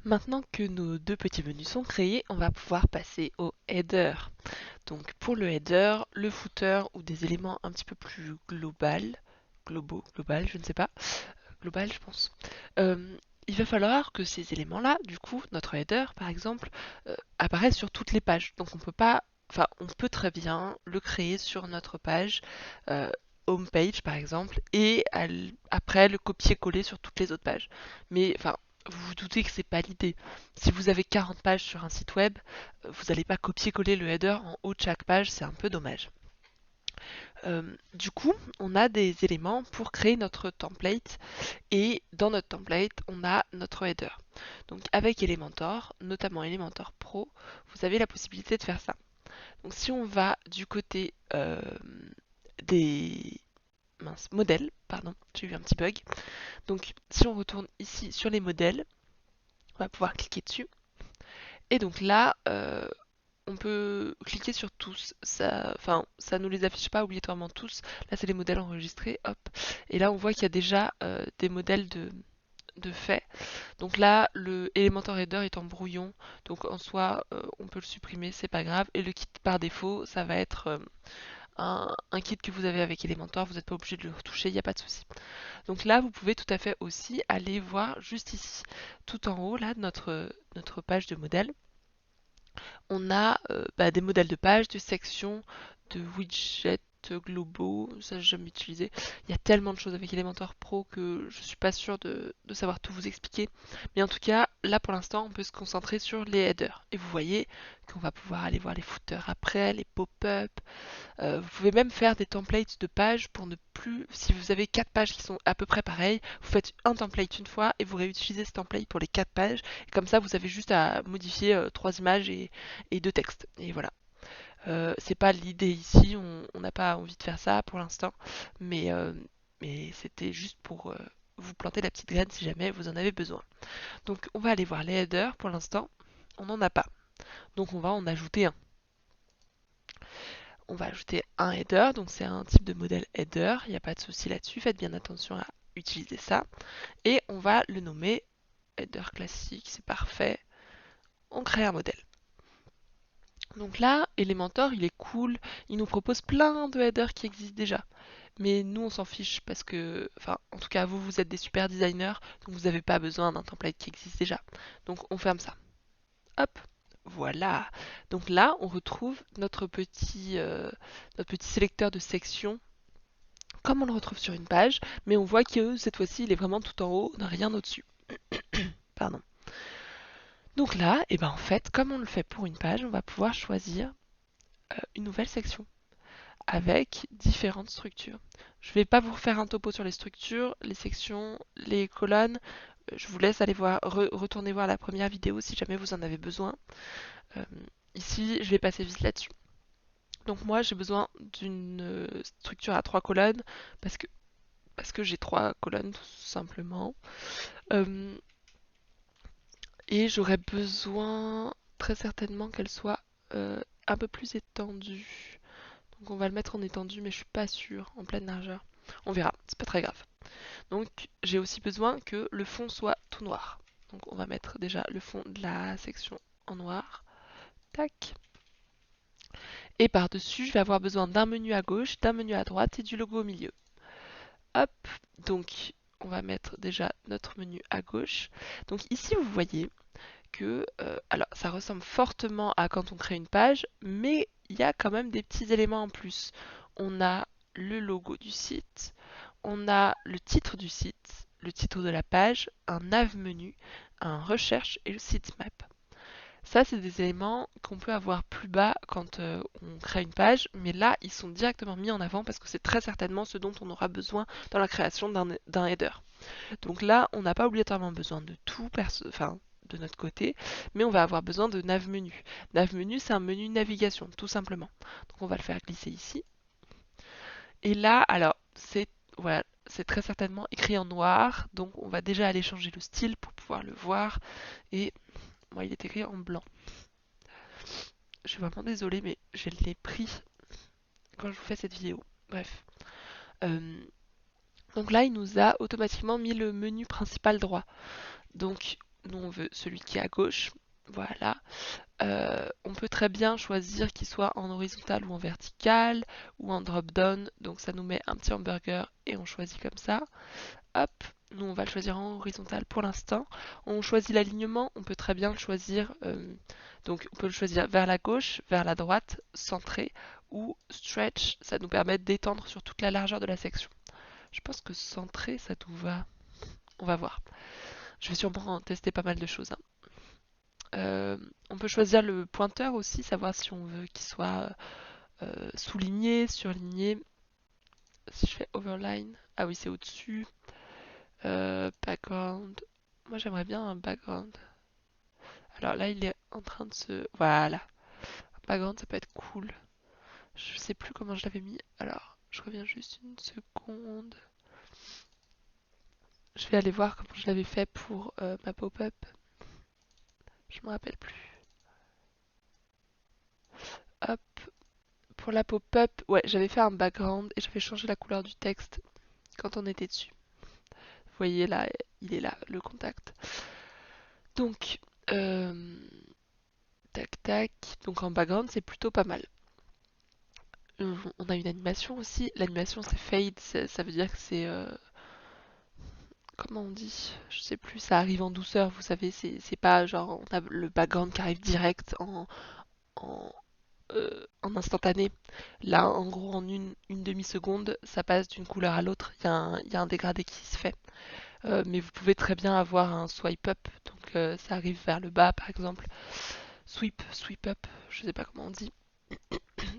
Maintenant que nos deux petits menus sont créés, on va pouvoir passer au header. Donc pour le header, le footer ou des éléments un petit peu plus global, je ne sais pas, global je pense. Il va falloir que ces éléments-là, du coup, notre header par exemple, apparaissent sur toutes les pages. Donc on peut pas, enfin on peut très bien le créer sur notre page, euh, home page par exemple, et après le copier-coller sur toutes les autres pages. Mais enfin, vous vous doutez que c'est pas l'idée. Si vous avez 40 pages sur un site web, vous n'allez pas copier-coller le header en haut de chaque page, c'est un peu dommage. Du coup, on a des éléments pour créer notre template et dans notre template, on a notre header. Donc avec Elementor, notamment Elementor Pro, vous avez la possibilité de faire ça. Donc si on va du côté des modèles, pardon, j'ai eu un petit bug. Donc si on retourne ici sur les modèles, on va pouvoir cliquer dessus. Et donc là, on peut cliquer sur tous. Enfin, ça nous les affiche pas obligatoirement tous. Là, c'est les modèles enregistrés. Hop. Et là, on voit qu'il y a déjà des modèles de fait. Donc là, le Elementor Header est en brouillon. Donc en soi, on peut le supprimer, c'est pas grave. Et le kit par défaut, ça va être un kit que vous avez avec Elementor. Vous n'êtes pas obligé de le retoucher, il n'y a pas de souci. Donc là, vous pouvez tout à fait aussi aller voir juste ici, tout en haut, là, notre page de modèle. On a des modèles de pages, de sections, de widgets globaux, ça j'ai jamais utilisé. Il y a tellement de choses avec Elementor Pro que je suis pas sûre de savoir tout vous expliquer. Mais en tout cas, là pour l'instant, on peut se concentrer sur les headers. Et vous voyez qu'on va pouvoir aller voir les footers après, les pop-up, vous pouvez même faire des templates de pages pour ne plus, si vous avez 4 pages qui sont à peu près pareilles, vous faites un template une fois et vous réutilisez ce template pour les 4 pages. Et comme ça, vous avez juste à modifier 3 images et 2 textes. Et voilà. C'est pas l'idée ici, on n'a pas envie de faire ça pour l'instant, mais, mais c'était juste pour vous planter la petite graine si jamais vous en avez besoin. Donc on va aller voir les headers pour l'instant, on n'en a pas. Donc on va en ajouter un. On va ajouter un header, donc c'est un type de modèle header, il n'y a pas de souci là-dessus, faites bien attention à utiliser ça. Et on va le nommer header classique, c'est parfait. On crée un modèle. Donc là, Elementor, il est cool, il nous propose plein de headers qui existent déjà. Mais nous, on s'en fiche parce que, enfin, en tout cas, vous, vous êtes des super designers, donc vous n'avez pas besoin d'un template qui existe déjà. Donc on ferme ça. Hop, voilà. Donc là, on retrouve notre petit sélecteur de sections comme on le retrouve sur une page, mais on voit que cette fois-ci, il est vraiment tout en haut, on n'a rien au-dessus. Pardon. Donc là, et ben en fait, comme on le fait pour une page, on va pouvoir choisir une nouvelle section avec différentes structures. Je ne vais pas vous refaire un topo sur les structures, les sections, les colonnes. Je vous laisse aller voir, retourner voir la première vidéo si jamais vous en avez besoin. Euh, Ici, je vais passer vite là-dessus. Donc moi, j'ai besoin d'une structure à 3 colonnes parce que, parce que j'ai 3 colonnes tout simplement. Euh, Et j'aurais besoin très certainement qu'elle soit un peu plus étendue. Donc on va le mettre en étendue, mais je suis pas sûre, en pleine largeur. On verra, c'est pas très grave. Donc j'ai aussi besoin que le fond soit tout noir. Donc on va mettre déjà le fond de la section en noir. Tac. Et par-dessus, je vais avoir besoin d'un menu à gauche, d'un menu à droite et du logo au milieu. Hop, donc on va mettre déjà notre menu à gauche. Donc ici, vous voyez, que alors ça ressemble fortement à quand on crée une page, mais il y a quand même des petits éléments en plus. On a le logo du site, on a le titre du site, le titre de la page, un nav menu, un recherche et le sitemap. Ça, c'est des éléments qu'on peut avoir plus bas quand on crée une page, mais là, ils sont directement mis en avant parce que c'est très certainement ce dont on aura besoin dans la création d'un header. Donc là, on n'a pas obligatoirement besoin de tout, enfin, de notre côté, mais on va avoir besoin de nav menu. Nav menu, c'est un menu navigation, tout simplement. Donc on va le faire glisser ici. Et là, alors, c'est voilà, c'est très certainement écrit en noir, donc on va déjà aller changer le style pour pouvoir le voir. Et moi, il est écrit en blanc. Je suis vraiment désolée, mais je l'ai pris quand je vous fais cette vidéo. Bref. Euh, donc là, il nous a automatiquement mis le menu principal droit. Donc nous on veut celui qui est à gauche. Voilà. On peut très bien choisir qu'il soit en horizontal ou en vertical ou en drop down. Donc ça nous met un petit hamburger et on choisit comme ça. Hop, nous on va le choisir en horizontal pour l'instant. On choisit l'alignement, on peut très bien le choisir. Donc on peut le choisir vers la gauche, vers la droite, centré ou stretch. Ça nous permet d'étendre sur toute la largeur de la section. Je pense que centré ça nous va. On va voir. Je vais sûrement en tester pas mal de choses, hein. On peut choisir le pointeur aussi, savoir si on veut qu'il soit souligné, surligné. Si je fais overline, ah oui c'est au-dessus. Background, moi j'aimerais bien un background. Alors là il est en train de se... Voilà, un background ça peut être cool. Je sais plus comment je l'avais mis. Alors je reviens juste une seconde. Je vais aller voir comment je l'avais fait pour ma pop-up. Je me rappelle plus. Hop, pour la pop-up, ouais, j'avais fait un background et j'avais changé la couleur du texte quand on était dessus. Vous voyez là, il est là, le contact. Donc, tac tac. Donc en background, c'est plutôt pas mal. On a une animation aussi. L'animation, c'est fade. Ça veut dire que c'est. Comment on dit? Je sais plus. Ça arrive en douceur. Vous savez, c'est pas genre. On a le background qui arrive direct en, en instantané. Là, en gros, en une demi-seconde, ça passe d'une couleur à l'autre. Il y a un dégradé qui se fait. Mais vous pouvez très bien avoir un swipe up. Donc ça arrive vers le bas, par exemple. Sweep up. Je sais pas comment on dit.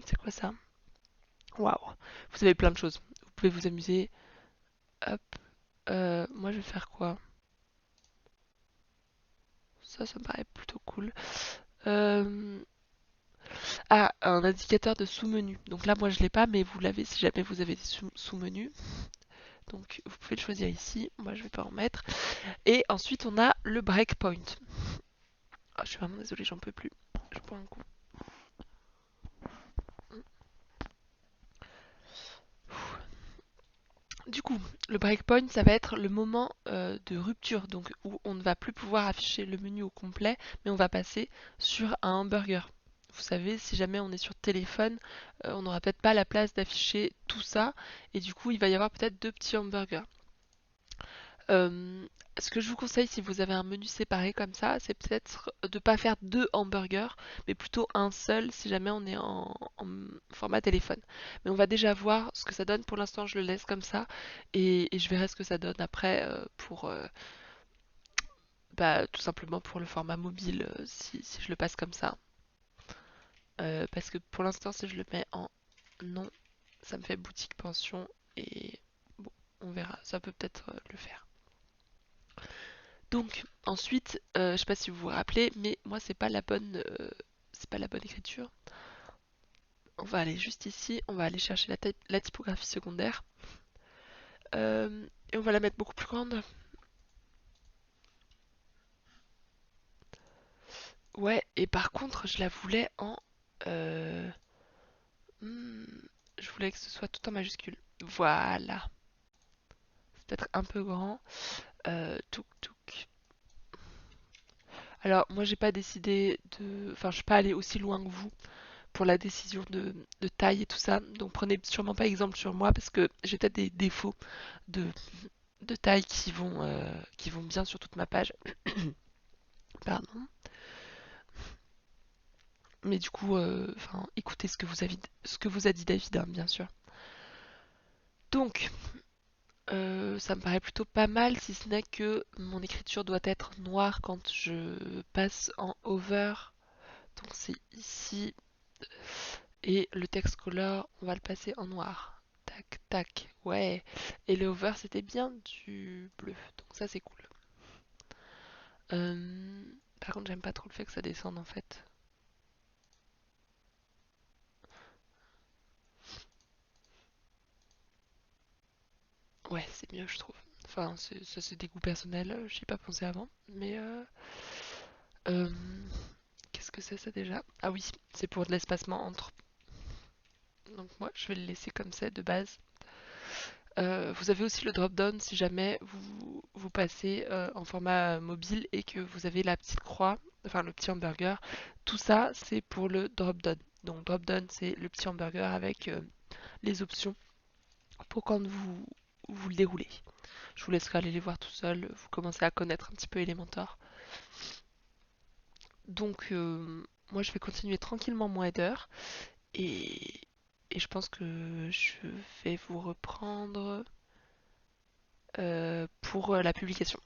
C'est quoi ça? Waouh. Vous avez plein de choses. Vous pouvez vous amuser. Hop. Moi, je vais faire quoi? Ça me paraît plutôt cool. Euh, Ah, un indicateur de sous-menu. Donc là, moi, je l'ai pas, mais vous l'avez si jamais vous avez des sous-menus. Donc, vous pouvez le choisir ici. Moi, je vais pas en mettre. Et ensuite, on a le breakpoint. Ah, je suis vraiment désolée, j'en peux plus. Je prends un coup. Du coup, le breakpoint, ça va être le moment de rupture, donc où on ne va plus pouvoir afficher le menu au complet, mais on va passer sur un hamburger. Vous savez, si jamais on est sur téléphone, on n'aura peut-être pas la place d'afficher tout ça, et du coup, il va y avoir peut-être deux petits hamburgers. Euh, Ce que je vous conseille si vous avez un menu séparé comme ça, c'est peut-être de ne pas faire deux hamburgers, mais plutôt un seul si jamais on est en format téléphone. Mais on va déjà voir ce que ça donne. Pour l'instant, je le laisse comme ça et je verrai ce que ça donne après pour tout simplement pour le format mobile si je le passe comme ça. Parce que pour l'instant, si je le mets en non, ça me fait boutique pension et bon, on verra. Ça peut peut-être le faire. Donc ensuite, je sais pas si vous vous rappelez, mais moi c'est pas la bonne écriture. On va aller juste ici, on va aller chercher la typographie secondaire et on va la mettre beaucoup plus grande. Ouais, et par contre, je la voulais en, euh, hmm, je voulais que ce soit tout en majuscule. Voilà, c'est peut-être un peu grand. Touk touk. Alors moi j'ai pas décidé de, enfin je suis pas allée aussi loin que vous pour la décision de taille et tout ça. Donc prenez sûrement pas exemple sur moi parce que j'ai peut-être des défauts de, de taille qui vont bien sur toute ma page. Pardon. Mais du coup, écoutez ce que vous a dit David, hein, bien sûr. Donc, ça me paraît plutôt pas mal, si ce n'est que mon écriture doit être noire quand je passe en over. Donc c'est ici. Et le text color, on va le passer en noir. Tac, tac. Ouais. Et le over, c'était bien du bleu. Donc ça, c'est cool. Par contre, j'aime pas trop le fait que ça descende en fait. Ouais, c'est mieux, je trouve. Enfin, ça, c'est des goûts personnels. J'y ai pas pensé avant. Mais euh, qu'est-ce que c'est ça déjà? Ah oui, c'est pour de l'espacement entre. Donc moi, je vais le laisser comme ça de base. Vous avez aussi le drop-down si jamais vous passez en format mobile et que vous avez la petite croix, enfin le petit hamburger. Tout ça, c'est pour le drop-down. Donc drop-down, c'est le petit hamburger avec les options pour quand vous le déroulez. Je vous laisserai aller les voir tout seul. Vous commencez à connaître un petit peu Elementor. Donc moi, je vais continuer tranquillement mon header et, et je pense que je vais vous reprendre pour la publication.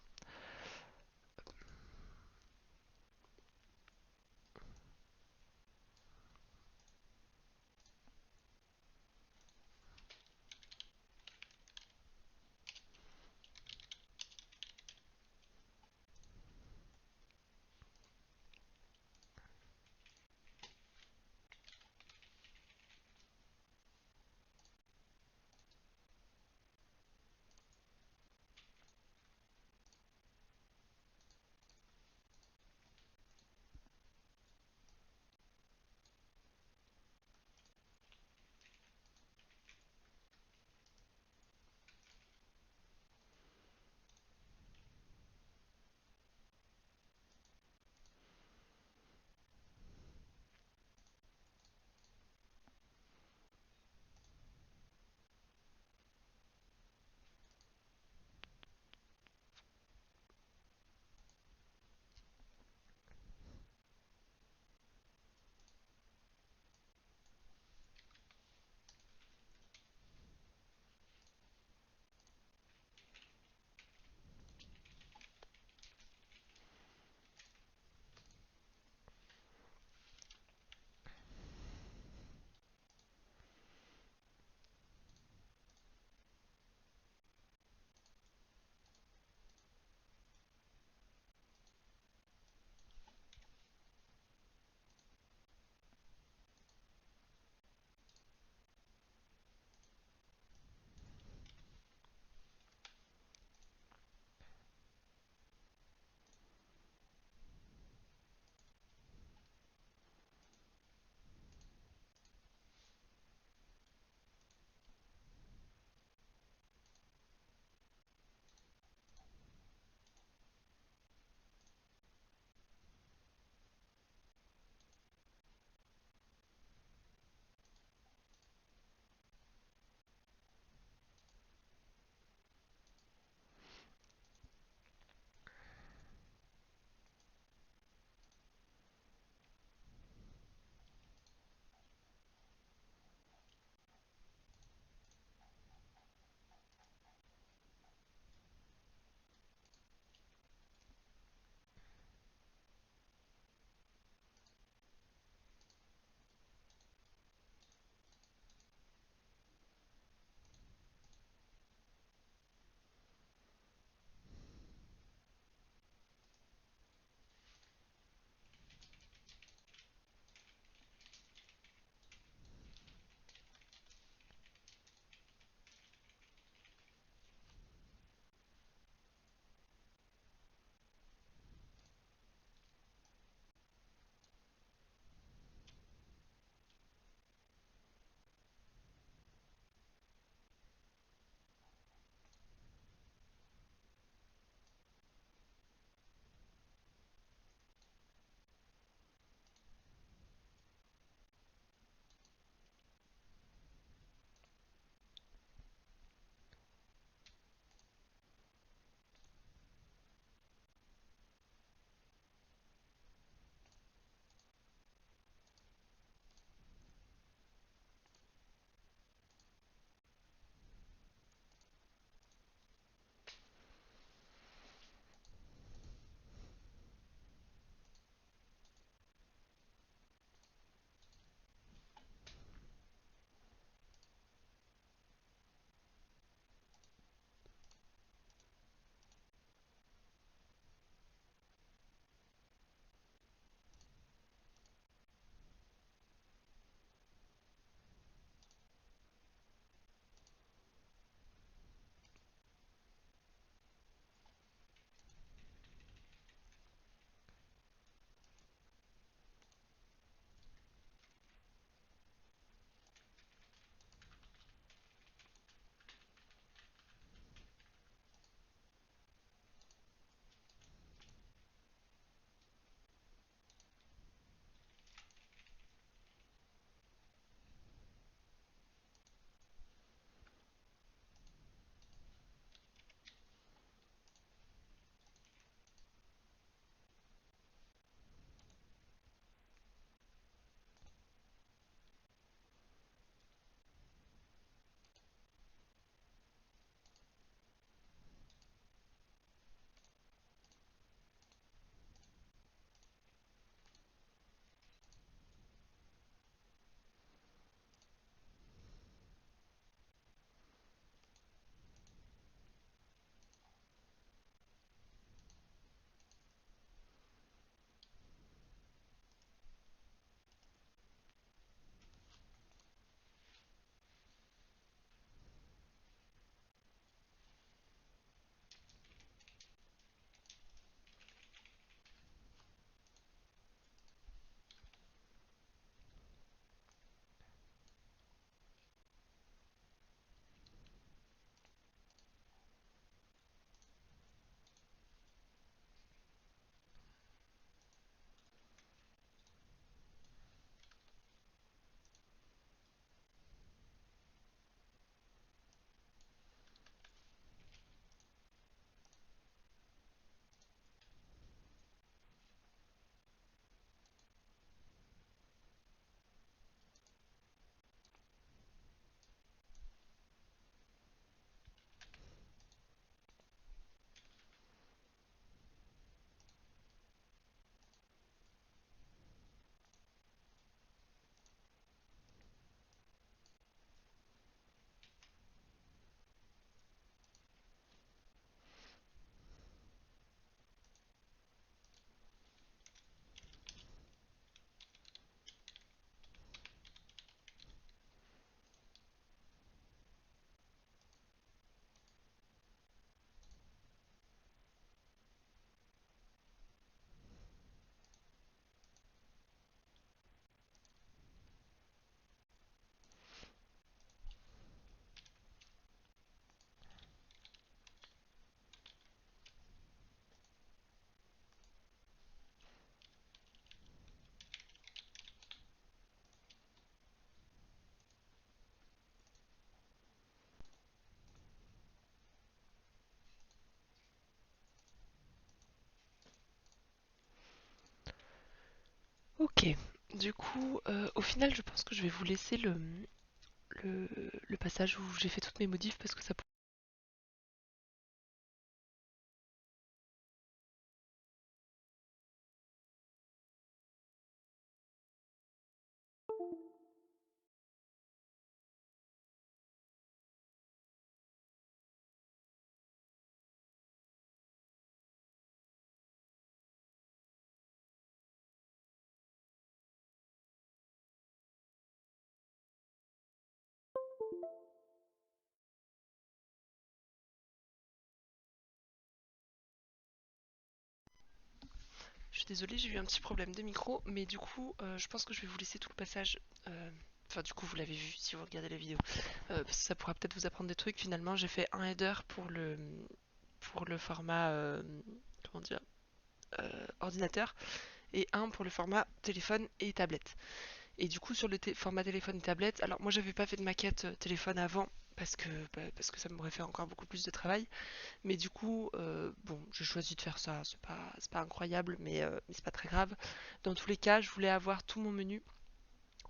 Ok, du coup, au final, je pense que je vais vous laisser le, le passage où j'ai fait toutes mes modifs parce que ça. Je suis désolée, j'ai eu un petit problème de micro, mais du coup, je pense que je vais vous laisser tout le passage. Enfin, du coup, vous l'avez vu si vous regardez la vidéo. Parce que ça pourra peut-être vous apprendre des trucs. Finalement, j'ai fait un header pour le format comment dire, ordinateur et un pour le format téléphone et tablette. Et du coup, sur le format téléphone et tablette, alors moi, j'avais pas fait de maquette téléphone avant parce que ça m'aurait fait encore beaucoup plus de travail. Mais du coup, bon, j'ai choisi de faire ça. C'est pas incroyable, mais c'est pas très grave. Dans tous les cas, je voulais avoir tout mon menu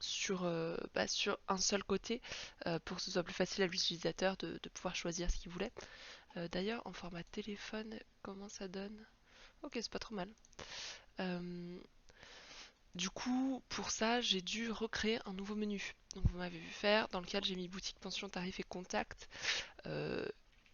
sur un seul côté pour que ce soit plus facile à l'utilisateur de pouvoir choisir ce qu'il voulait. D'ailleurs, en format téléphone, comment ça donne? Ok, c'est pas trop mal. Euh, du coup, pour ça, j'ai dû recréer un nouveau menu. Donc, vous m'avez vu faire, dans lequel j'ai mis boutique, pension, tarif et contact. Euh,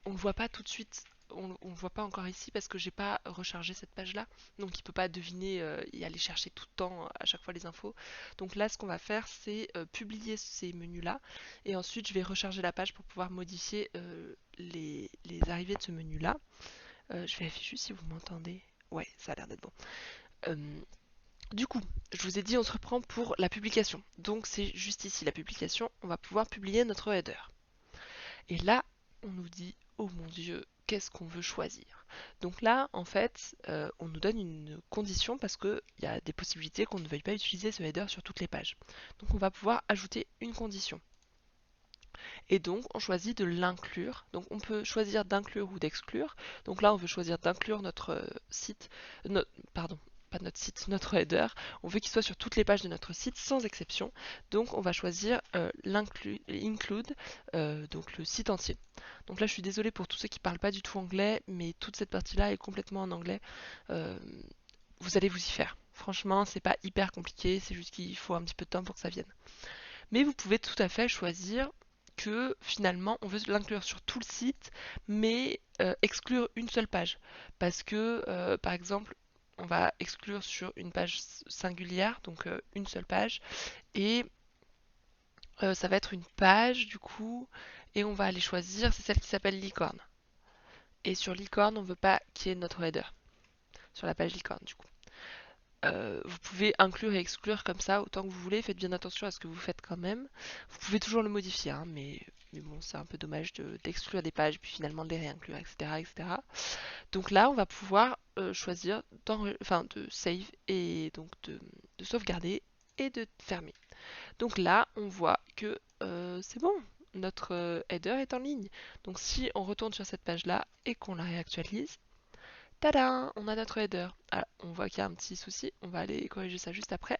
on ne le voit pas tout de suite, on ne le voit pas encore ici parce que j'ai pas rechargé cette page là, donc il peut pas deviner et aller chercher tout le temps à chaque fois les infos. Donc là, ce qu'on va faire, c'est publier ces menus là et ensuite je vais recharger la page pour pouvoir modifier les arrivées de ce menu là. Je vérifie juste si vous m'entendez. Ouais, ça a l'air d'être bon. Euh, du coup, je vous ai dit, on se reprend pour la publication. Donc c'est juste ici la publication. On va pouvoir publier notre header. Et là, on nous dit, oh mon Dieu, qu'est-ce qu'on veut choisir? Donc là, en fait, on nous donne une condition parce qu'il y a des possibilités qu'on ne veuille pas utiliser ce header sur toutes les pages. Donc on va pouvoir ajouter une condition. Et donc, on choisit de l'inclure. Donc on peut choisir d'inclure ou d'exclure. Donc là, on veut choisir d'inclure notre site, pardon, pas notre site, notre header. On veut qu'il soit sur toutes les pages de notre site sans exception. Donc on va choisir include, donc le site entier. Donc là, je suis désolée pour tous ceux qui ne parlent pas du tout anglais, mais toute cette partie-là est complètement en anglais. Euh, vous allez vous y faire. Franchement, c'est pas hyper compliqué, c'est juste qu'il faut un petit peu de temps pour que ça vienne. Mais vous pouvez tout à fait choisir que finalement on veut l'inclure sur tout le site, mais exclure une seule page. Parce que, par exemple, on va exclure sur une page singulière, donc une seule page, et ça va être une page du coup, et on va aller choisir, c'est celle qui s'appelle licorne. Et sur licorne, on ne veut pas qu'il y ait notre header, sur la page licorne du coup. Vous pouvez inclure et exclure comme ça autant que vous voulez. Faites bien attention à ce que vous faites quand même. Vous pouvez toujours le modifier, hein, mais bon, c'est un peu dommage d'exclure des pages puis finalement de les réinclure, etc., etc. Donc là, on va pouvoir choisir enfin, de save et donc de sauvegarder et de fermer. Donc là, on voit que c'est bon. Notre header est en ligne. Donc si on retourne sur cette page-là et qu'on la réactualise, tada, on a notre header. Ah, on voit qu'il y a un petit souci, on va aller corriger ça juste après.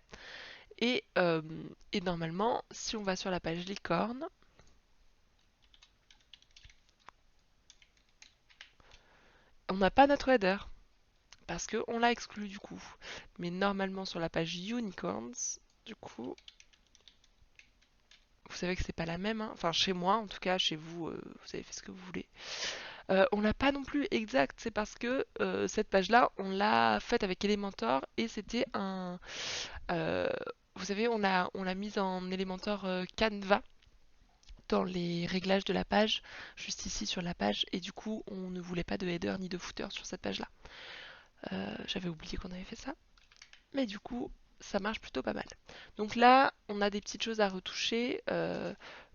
Et, euh, et normalement, si on va sur la page licorne, on n'a pas notre header parce qu'on l'a exclu du coup. Mais normalement sur la page unicorns, du coup, vous savez que c'est pas la même. Hein. Enfin, chez moi, en tout cas, chez vous, vous avez fait ce que vous voulez. On l'a pas non plus exact, c'est parce que cette page-là, on l'a faite avec Elementor et c'était un. euh, vous savez, on l'a mise en Elementor Canva dans les réglages de la page, juste ici sur la page, et du coup on ne voulait pas de header ni de footer sur cette page là. J'avais oublié qu'on avait fait ça, mais du coup ça marche plutôt pas mal. Donc là on a des petites choses à retoucher.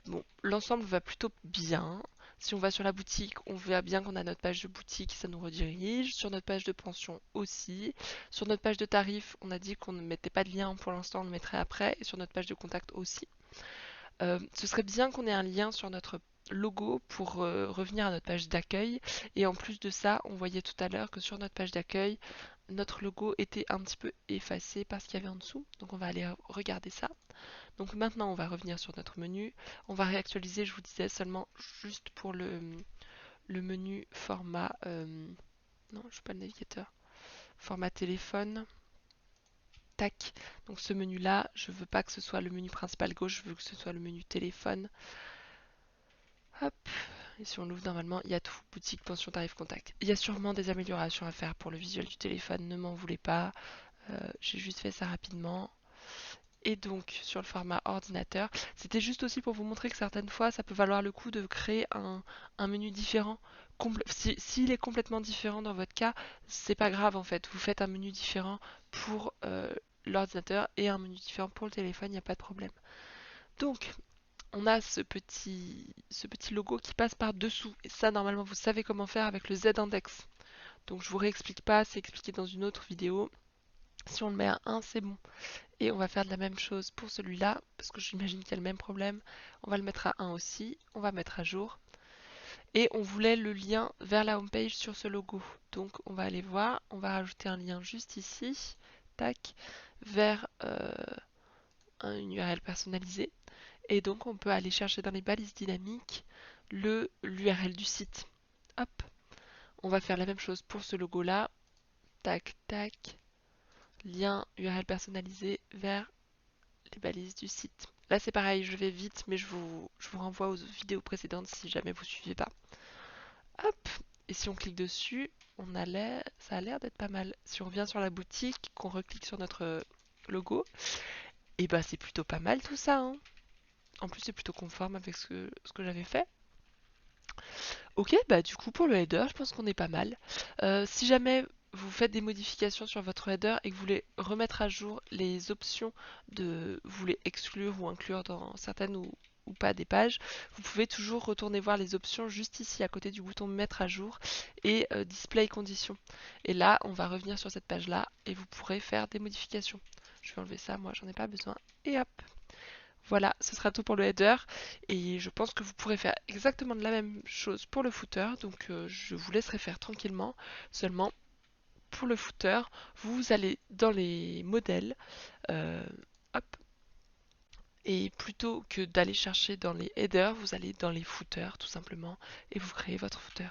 Bon, l'ensemble va plutôt bien. Si on va sur la boutique, on voit bien qu'on a notre page de boutique, ça nous redirige. Sur notre page de pension aussi. Sur notre page de tarif, on a dit qu'on ne mettait pas de lien pour l'instant, on le mettrait après. Et sur notre page de contact aussi. Ce serait bien qu'on ait un lien sur notre logo pour revenir à notre page d'accueil. Et en plus de ça, on voyait tout à l'heure que sur notre page d'accueil, notre logo était un petit peu effacé par ce qu'il y avait en dessous. Donc on va aller regarder ça. Donc maintenant on va revenir sur notre menu. On va réactualiser, je vous disais, seulement juste pour le menu format... non, je suis pas le navigateur. Format téléphone. Tac. Donc ce menu là, je veux pas que ce soit le menu principal gauche, je veux que ce soit le menu téléphone. Hop. Et si on l'ouvre normalement, il y a tout, boutique, pension, tarif, contact. Il y a sûrement des améliorations à faire pour le visuel du téléphone, ne m'en voulez pas. J'ai juste fait ça rapidement. Et donc sur le format ordinateur, c'était juste aussi pour vous montrer que certaines fois, ça peut valoir le coup de créer un menu différent. S'il est complètement différent dans votre cas, c'est pas grave en fait. Vous faites un menu différent pour l'ordinateur et un menu différent pour le téléphone, il n'y a pas de problème. Donc, on a ce petit logo qui passe par dessous. Et ça, normalement, vous savez comment faire avec le Z-index. Donc, je vous réexplique pas, c'est expliqué dans une autre vidéo. Si on le met à 1, c'est bon. Et on va faire de la même chose pour celui-là, parce que j'imagine qu'il y a le même problème. On va le mettre à 1 aussi, on va mettre à jour. Et on voulait le lien vers la homepage sur ce logo. Donc on va aller voir, on va rajouter un lien juste ici, tac, vers une URL personnalisée. Et donc on peut aller chercher dans les balises dynamiques l'URL du site. Hop, on va faire la même chose pour ce logo-là. Tac, tac, lien URL personnalisé vers les balises du site. Là c'est pareil, je vais vite, mais je vous renvoie aux vidéos précédentes si jamais vous ne suivez pas. Hop, et si on clique dessus, ça a l'air d'être pas mal. Si on revient sur la boutique, qu'on reclique sur notre logo, et bah c'est plutôt pas mal tout ça, hein. En plus c'est plutôt conforme avec ce que j'avais fait. Ok, bah du coup pour le header, je pense qu'on est pas mal. Si jamais vous faites des modifications sur votre header et que vous voulez remettre à jour les options vous voulez exclure ou inclure dans certaines ou pas des pages, vous pouvez toujours retourner voir les options juste ici à côté du bouton mettre à jour et display conditions. Et là, on va revenir sur cette page là et vous pourrez faire des modifications. Je vais enlever ça, moi j'en ai pas besoin. Et hop, voilà, ce sera tout pour le header et je pense que vous pourrez faire exactement de la même chose pour le footer, donc je vous laisserai faire tranquillement. Seulement, pour le footer, vous allez dans les modèles, euh, hop, et plutôt que d'aller chercher dans les headers, vous allez dans les footers tout simplement et vous créez votre footer.